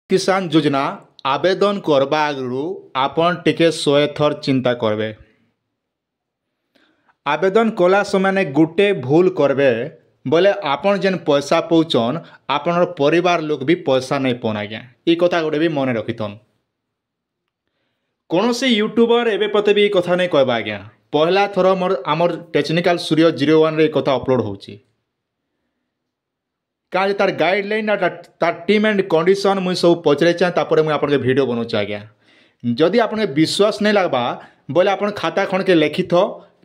किसान योजना आवेदन करबा आगु आपण टिके 100 थर चिंता करबे। आवेदन कला समय गुटे भूल करबे बोले आपण जेन पैसा पौचन आपनर परिवार लोग भी पैसा नहीं पौन आज्ञा ई कथा गोटे भी मन रखिथन। कौन से यूट्यूबर एवं पते भी कथा नहीं कहबा आज्ञा पहला थर मोर आमर टेक्निकल सूर्य 01 रे कथा अपलोड होची कहीं तार गाइडलाइन तार टीम एंड कंडीशन मुझे सब पचरे चाहे मुझे आपन वीडियो बनाऊँ आज्ञा जदि आपन विश्वास नहीं लगवा बोले आप खाता खंड के लिखिथ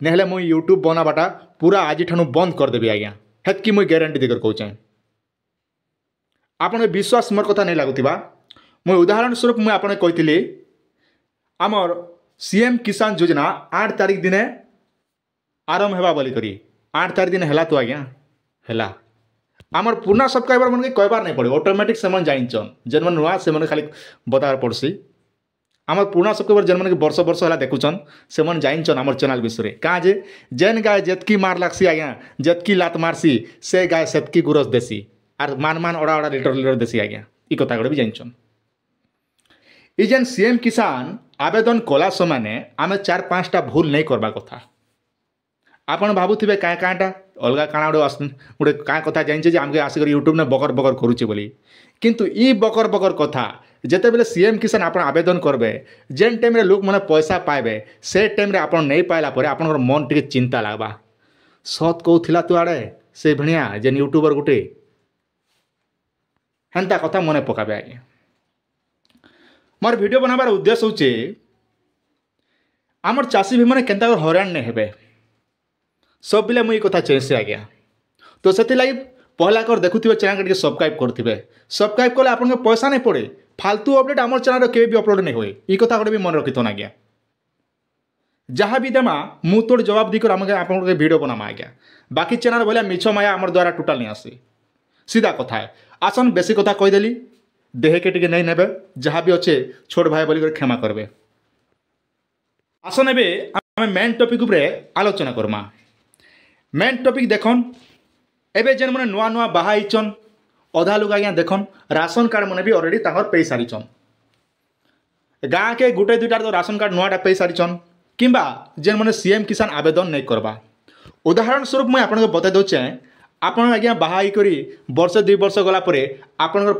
नहले मुझे यूट्यूब बनावाटा पूरा आज ठानु बंद करदेवी आज्ञा हेतकी मुझे ग्यारंटी देकर कहूँ आपन विश्वास मोर कथा नहीं लगुवा मुझे उदाहरण स्वरूप मुझे आपने कही आमर सीएम किसान योजना 8 तारिख दिन आरंभ होगा बोलिक 8 तारिख दिन है तो आज्ञा है आमर पुराना सब्सक्राइबर मन के कहबार नहीं पड़े ऑटोमेटिक से जानचन जेन मन नुआ से खाली बतार पड़सी आमर पुराना सब्सक्राइबर जेन मन के वर्ष वर्ष है देखुचन से जानचन आमर चैनल विषय कहाँ जे जेन गाय जेतकी मार लागसी आज्ञा जेतकी लात मारसी से गाय सेतकी गुरस देसी आर मान मान अड़ा अड़ा लिटर लिटर देसी आज्ञा ई कथा भी जानचन। ई जेन सीएम किसान आवेदन कला समय आम 4-5टा भूल नहीं करवा कथा आपन भावुवे क्या कहाँटा अलग काଣା गोटे क्या कथा जानी आमके आसिक यूट्यूब ने बकर बकर करुचे बोली किंतु ई बकर बकर कथा जिते बेले सीएम किसान आप आवेदन करबे जेन टाइम रे लोक मैंने पैसा पाइबे से टाइम रे आप नहीं पाइला परे आपन मन टे चिंता लगवा सत कहूला तु आड़े से भिणिया जेन यूट्यूबर गोटे हेन्ता कथा मन पकाबे आज्ञा मोर वीडियो बनाबार उद्देश्य होचे आमर चाषी भी मैंने केन्ता हरान नहीं हेबे सब बिले मुझे कथा चेसे आज्ञा तो से पहला कर देखुवे चैनल के सब्सक्राइब करेंगे सब्सक्राइब कले आपन पैसा नहीं पड़े फालतू अपडेट आम चैनल के भी अपलोड नहीं हुए ये कथा गोटे भी मन रखिथन आज्ञा जहाँ भी देमा मुँह तोड़ जवाब दी आप वीडियो बनामा आज्ञा बाकी चैनल बोले मिछ माया आम द्वारा टोटाल नहीं आसी सीधा कथा है आसन बेसी कथा कहीदेली देह के टिके नहीं नेबे जहाँ भी अच्छे छोट भाई बोलिक क्षमा करबे आसन एबे आम मेन टॉपिक उपरे आलोचना करमा मेन टॉपिक देखन एबे जेन मैंने नुआ नुआ बाहाईचन अधा लोग आज्ञा देखन राशन कार्ड मैंने भी ऑलरेडी ताकर पे सारीचन गाँ के गुटे दुईटा तो राशन कार्ड नुआटा पे सारीचन किंबा जेन मैंने सीएम किसान आवेदन नहीं करवा उदाहरण स्वरूप मुझे आपको बता दूचे आप आज्ञा बाहाई करी वर्ष 2 वर्ष गलापर आपण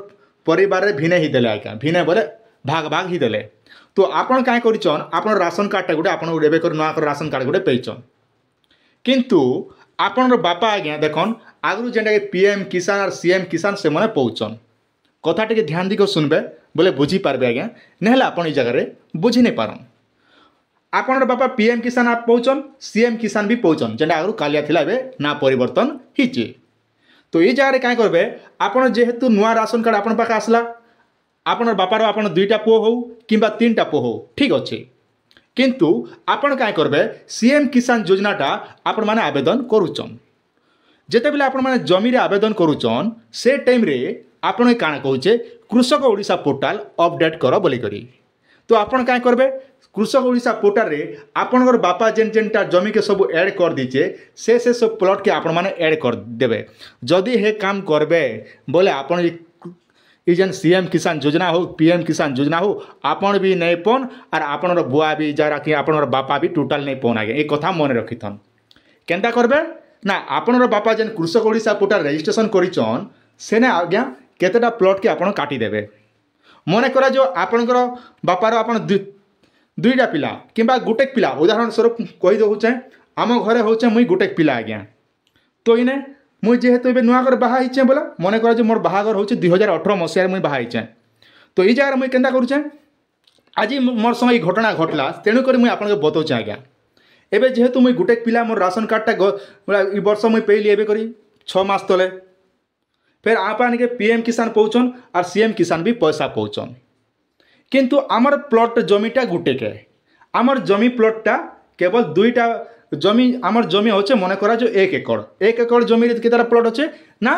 परिवार में भिने ही देले आज्ञा भिने बोले भाग भाग ही देले तो आपन क्या करिचन आपन राशन कार्डटा गोटे आपन एबे कर नुआ राशन कार्ड गोटे पेचन किंतु आपन बापा आज्ञा देखन आगु जेनटा पीएम किसान और सीएम किसान से मैंने पहुँचन कथा टे ध्यान दी सुनबे बोले बुझी पारबे आज्ञा नहले आपन ई जगह बुझी नहीं पारन आपन बापा पीएम किसान आप पहुँचन सीएम किसान भी पहुँचन जेनटा आगु कालिया थिला एबे ना परिवर्तन हिचे तो ये जगह क्या करेंगे आपन जेहेतु नुआ राशन कार्ड आपन पाखे आसला आपन बापार आपन 2टा पुओ हो कि 3टा पुओ हो ठीक अच्छे किंतु आपन क्या करेंगे सीएम किसान योजनाटा आपण माने आवेदन करुचन जेते बेले आपण माने जमी रे आवेदन करुचन से टाइम रे आपण काना कहूचे कृषक ओडिशा पोर्टाल अपडेट कर बोली करी तो आपन क्या करेंगे कृषक ओडिशा पोर्टाल रे आपनकर बापा जेन जेनटा जमी के सब ऐड कर दीचे से सब प्लॉट के आपण माने ऐड कर देबे जदि हे काम करबे बोले आपन ई जेन सीएम किसान योजना हो पीएम किसान योजना हो आपन भी नहीं पौन और आपन बुआ भी जरा कि आपन बापा भी टोटाल नहीं पौन आगे ये कथा मन रखिथन केनता करबे ना आपन बापा जेन कृषक ओडिशा पोर्टाल रजिस्ट्रेशन करिचन सेने आज्ञा केतेटा प्लॉट के आपन काटी देबे मन करा जो आपनकर बापार आपन 2टा पिला किंबा गुटेक पिला उदाहरण स्वरूप कही दे आम घरे होचे मुई गुटेक पिला आज्ञा तो इने मुई जेहेतु ए नुआ घर बाहाईचे बोला मन कर मोर बाहागर हो 2018 मसीह मुई बाहाईचे तो ये जगह मुई केन्ता करुचे आज मोर संगे घटना घटला तेणुक मुई आपको बताऊे आज्ञा एबे जेहेतु मुई गुटेक पिला मोर राशन कार्डटा ई वर्ष मुई पेली एबे करी 6 मास तले फिर आप आनिके पीएम किसान पहुँचन और सीएम किसान भी पैसा पहुँचन किंतु आमर प्लॉट जमीटा गुटे के आमर जमी प्लॉटटा केवल 2टा जमी आमर जमी होचे मन करा जो 1 एकड़ जमी रे केतारा प्लॉट अच्छे ना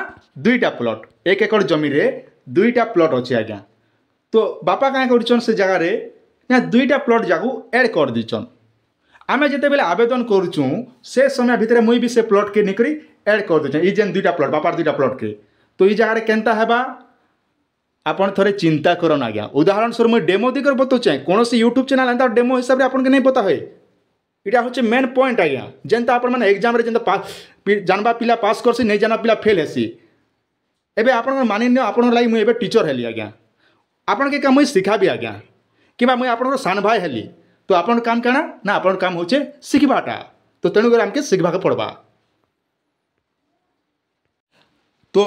2टा प्लॉट 1 एकड़ जमी रे 2टा प्लॉट अच्छे आज्ञा तो बापा क्या कर से जगह रे ना 2टा प्लॉट जाकू ऐड कर दीचन आमे जिते बेले आवेदन करूँ से समय भितर मुई भी से प्लॉट के निकरी ऐड कर दीचन ई जेन 2टा प्लॉट बापार 2टा प्लॉट के तो ये जगह केनता हेबा ଆପଣ ଥରେ ଚିନ୍ତା କରନ୍ ଆଜ୍ଞା। ଉଦାହରଣ ସ୍ୱରୂପ ମୁଇଁ ଡେମୋ ଦିଗରେ ବତାଉଛେ କୌଣସି ୟୁଟ୍ୟୁବ୍ ଚ୍ୟାନେଲ୍ ଏନ୍ତା ଡେମୋ ହିସାବରେ ଆପଣଙ୍କୁ नहीं पता है। এটা হচ্ছে মেন পয়েন্ট আজ্ঞা যেটা আপনার মানে এক্সামে যেটা জানবা পিলা পাস করছি नहीं জানা পিলা ফেল হেসি। এবে আপনার মানি নিও আপনার লাগি মুই এবে টিচর হেলি আজ্ঞা আপনাকে কা মুই শিখাবি আজ্ঞা কিংবা মুই আপনার সান ভাই হেলি তো আপনার কাম কাଣା না আপনার কাম হচ্ছে শিখবাটা তো তেণুকরি আমাকে শিখবাকে পড়বা। তো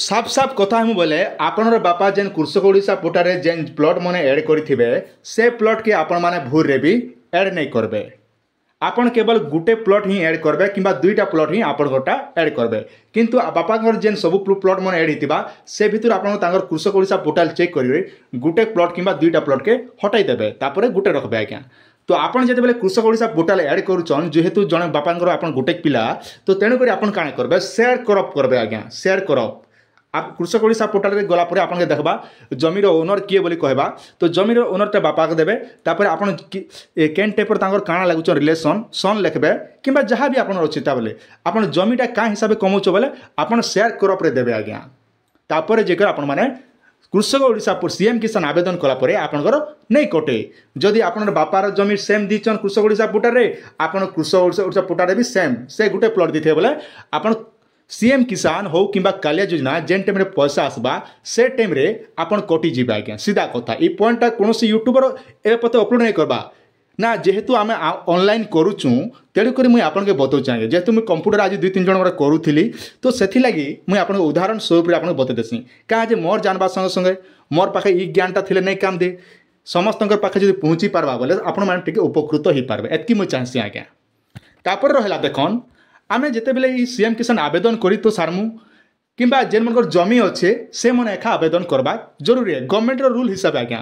সাফ সাফ কথা আমি বলে আপনার বাপা যেন কৃষক ওড়িশা পোর্টালে যেন প্লট মানে এড করে সে প্লট কে আপন মানে ভুলরে भी एड नहीं करबे। आपन केवल गुटे प्लॉट ही ऐड करबे किंबा दुईटा प्लॉट ही आपन गोटा ऐड करबे किंतु बापांगर जेन सब प्लॉट मन ऐड हितिबा से भितर आपन तांगर कृषक ओडिशा पोर्टल चेक करिवे गुटे प्लॉट किंबा दुईटा प्लॉट के हटाई देबे तापरे गुटे रखबे आज्ञा। तो आपन जेते बेले कृषक ओडिशा पोर्टल ऐड करूछन जेहेतु जने बापांगर आपन गुटे पिला तो तेणु करी आपन काणे करबे शेयर क्रॉप करबे आज्ञा। शेयर क्रॉप आप कृषक ओडिशा पोर्टल रे गला परे आपन देखबा जमीर ओनर किए बोली कहबा तो जमीर ओनर टे बापा के देबे तापर आपन केन टेपर तांगर काना लागुछ रिलेशन सन लिखबे किंबा जहाँ भी आपन अछि ता बोले आपन जमीटा का हिसाब कमौछ बोले आपन शेयर क्रॉप रे देबे आज्ञा। तापर जेकर आपन माने कृषक ओडिशा सीएम किसान आवेदन कला परे आपनकर नहीं कटे जदि आपन बापार जमीन सेम दीचन कृषक ओडिशा पोर्टल रे आपन कृषक ओडिशा पोर्टल रे भी सेम से गुटे प्लॉट दिथे बोले आपन सीएम किसान हो किंबा कालिया योजना जेन टाइम पैसा आसबा से टाइम रे आपन कटि जीबे आज्ञा। सीधा कथा ये पॉइंटा कौन यूट्यूबर ए पते अपलोड नहीं करबा ना जेहेतु आम ऑनलाइन करूँ तेणुक मुझे आपके बताऊँ आगे जेहेतु मुझे कंप्यूटर आज 2-3 जन करूली तो से मुझे आप उदाहरण स्वरूप आपको बतईदेसी क्या जे मोर जानवा संगे संगे मोर पाखे ई ज्ञानटा थे नहीं काम दे समस्त पाखे जो पहुँची पार्बा बोले आपण मैंने उपकृत हो पारे एतकी मुझे चाहसी आज्ञा। तापर रहा देखन आमे जिते बेले सीएम किसान आवेदन करी तो सारमु किंबा जेन मन जमी अच्छे से मन एका आवेदन करबा जरूरी है गवर्नमेंट रूल हिसाब आज्ञा।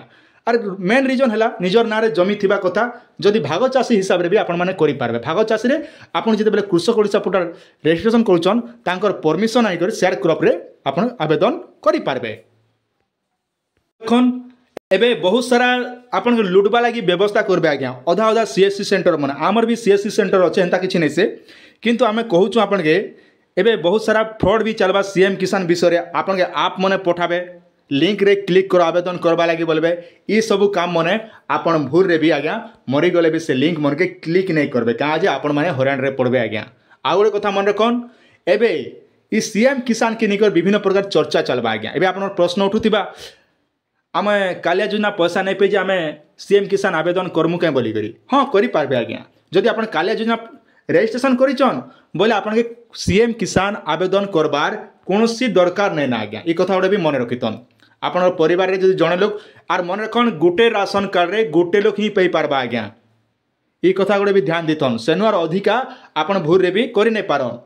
आर मेन रिजन है निजर ना जमी थिबा कथा जदि भाग चाषी हिसाब रे भी आपण माने करि पारबे। भाग चाषी रे आपण जिते बेले कृषक ओडिशा पोर्टल रजिस्ट्रेशन करूछन तांकर परमिशन आइ कर शेयर क्रॉप रे आपण आवेदन करि पारबे। एखन एबे बहुत सारा आपन लुटबा लगी व्यवस्था करबे आज्ञा। अधा अधा सीएससी सेंटर मन आमर भी सीएससी सेंटर अच्छे एंता किछि नै से किंतु आमे कहूँ आपन के एबे बहुत सारा फ्रॉड भी चलबा सीएम किसान विषय आपन के आप मने पठाबे लिंक रे क्लिक कर आवेदन करबा लगी बोलबे ये सब काम मने आपन भूल रे भी आज्ञा मरी गले भी से लिंक मन के क्लिक नहीं करबे कहाँ जे आपन माने हरान रे पड़बे आज्ञा। आ गोटे कथा मन रखन एबे ई सीएम किसान के निकर विभिन्न प्रकार चर्चा चलबा आज्ञा। एबे आपन प्रश्न उठुतिबा आमे कालिया योजना पैसा नहीं पे जे आमे सीएम किसान आवेदन करमु के बोली करी हाँ करि पारबे आज्ञा। जदि आपन कालिया योजना रजिस्ट्रेशन करिछन बोले आपन के सीएम किसान आवेदन करबार कोनोसी दरकार नहीं ना आज्ञा। ये कथा गोटे भी मन रखितन आपन परिवार रे जदि जने लोग आर मन रखन गोटे राशन कार्ड रे गोटे लोग ही पे पारबा आज्ञा। ये कथा गोटे भी ध्यान देतन सेनुआर अधिका आपन भूर रे भी करि नहीं पारन।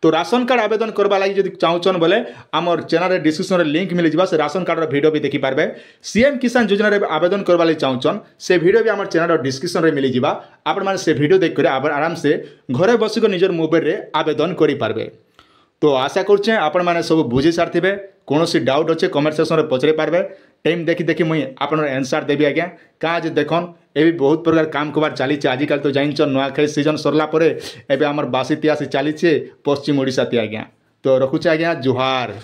तो राशन कार्ड आवेदन करबा लगी जदि चाहूचन बोले आमर चैनल रे डिस्क्रिप्शन रे लिंक मिल जिबा से राशन कार्ड रो वीडियो भी देखि पारबे। सीएम किसान योजना रे आवेदन करबा लगी चाहूचन से वीडियो भी आमर चैनल रो डिस्क्रिप्शन रे मिल जिबा आपण माने से वीडियो देख कर आराम से घरे बसिक निजर मोबाइल रे आवेदन करि पारबे। तो आशा करछे आपण माने सब बुझी सारथिबे कोनोसी डाउट अच्छे कमेंट सेक्शन रे पचरे पारबे टाइम देखी देखी मुई आपन आंसर देबी आज्ञा। कहाँ जे देखन ए भी बहुत प्रकार काम कबार चली आजिकल तो जाइन नुआखाई सीजन सरला परे एबे हमर बासी तिहासी चली पश्चिम ओडिशा आज्ञा। तो रखुचे आज्ञा जुहार।